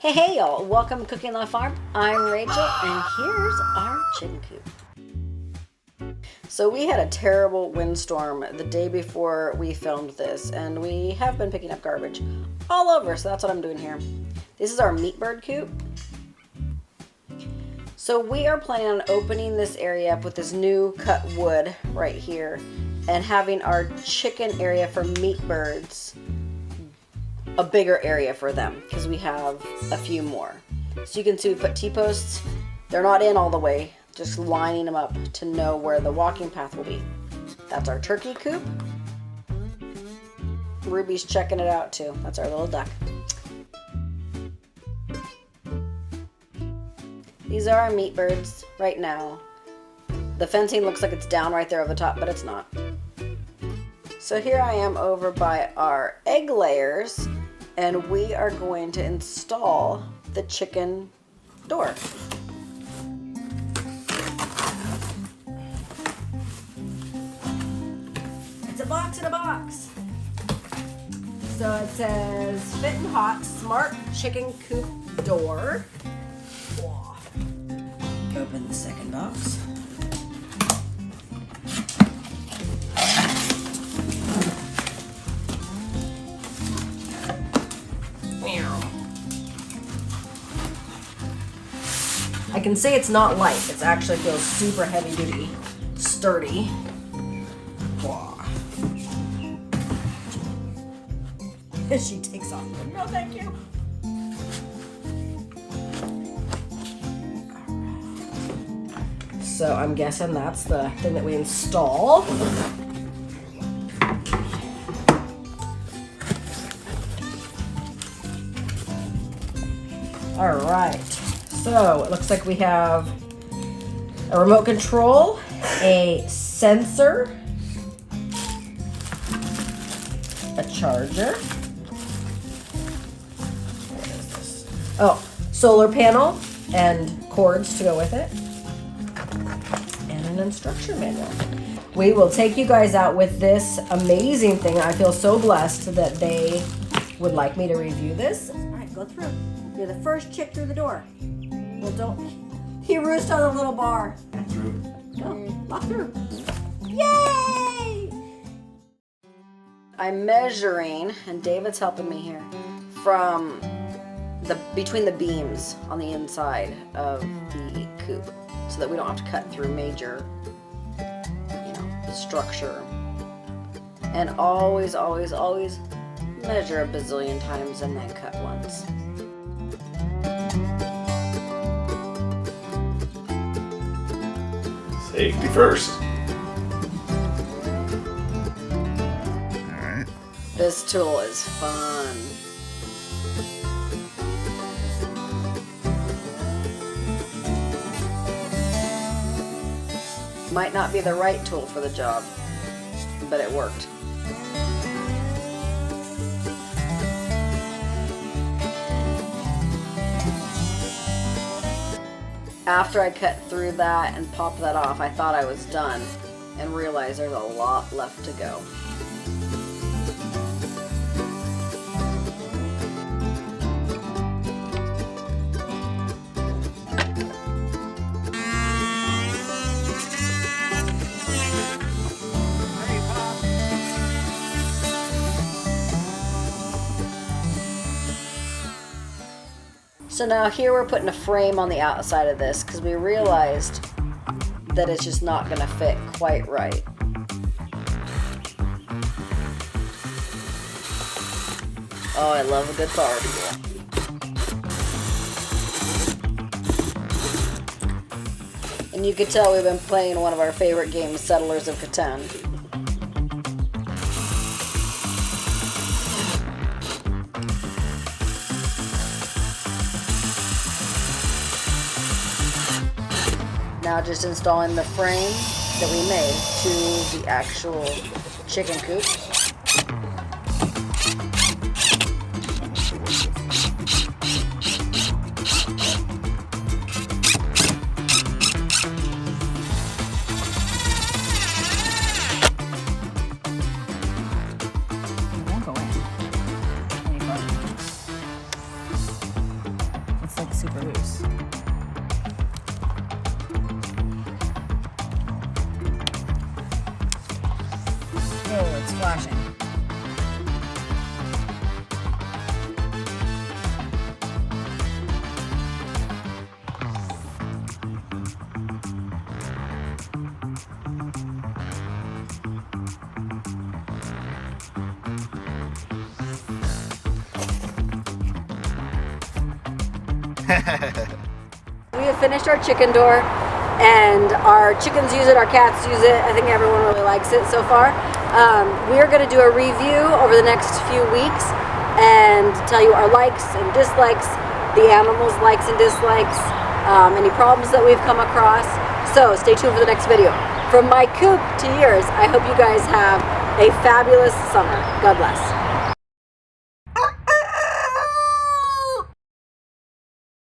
Hey y'all, welcome to Cooking on the Farm. I'm Rachel and here's our chicken coop. So we had a terrible windstorm the day before we filmed this and we have been picking up garbage all over, so that's what I'm doing here. This is our meat bird coop. So we are planning on opening this area up with this new cut wood right here and having our chicken area for meat birds a bigger area for them because we have a few more. So you can see we put T-posts. They're not in all the way, just lining them up to know where the walking path will be. That's our turkey coop. Ruby's checking it out too. That's our little duck. These are our meat birds right now. The fencing looks like it's down right there over the top, but it's not. So here I am over by our egg layers, and we are going to install the chicken door. It's a box in a box. So it says Fitinhot Smart Chicken Coop Door. Open the second box. I can say it's not light. It actually feels super heavy duty, sturdy. She takes off. No, thank you. So I'm guessing that's the thing that we install. All right. So it looks like we have a remote control, a sensor, a charger. What is this? Oh, solar panel and cords to go with it, and an instruction manual. We will take you guys out with this amazing thing. I feel so blessed that they would like me to review this. All right, go through. You're the first chick through the door. Well, don't. He roosted on a little bar. Through. No, not through. Yay! I'm measuring, and David's helping me here, from between the beams on the inside of the coop, so that we don't have to cut through major, structure. And always, always, always measure a bazillion times and then cut once. Safety first. Alright. This tool is fun. Might not be the right tool for the job, but it worked. After I cut through that and popped that off, I thought I was done and realized there's a lot left to go. So now here we're putting a frame on the outside of this because we realized that it's just not going to fit quite right. Oh, I love a good power tool. And you can tell we've been playing one of our favorite games, Settlers of Catan. Now just installing the frame that we made to the actual chicken coop. It won't go in. super loose. Oh, it's flashing. We have finished our chicken door, and our chickens use it, our cats use it. I think everyone really likes it so far. We are going to do a review over the next few weeks and tell you our likes and dislikes, the animals' likes and dislikes, any problems that we've come across. So stay tuned for the next video. From my coop to yours, I hope you guys have a fabulous summer. God bless.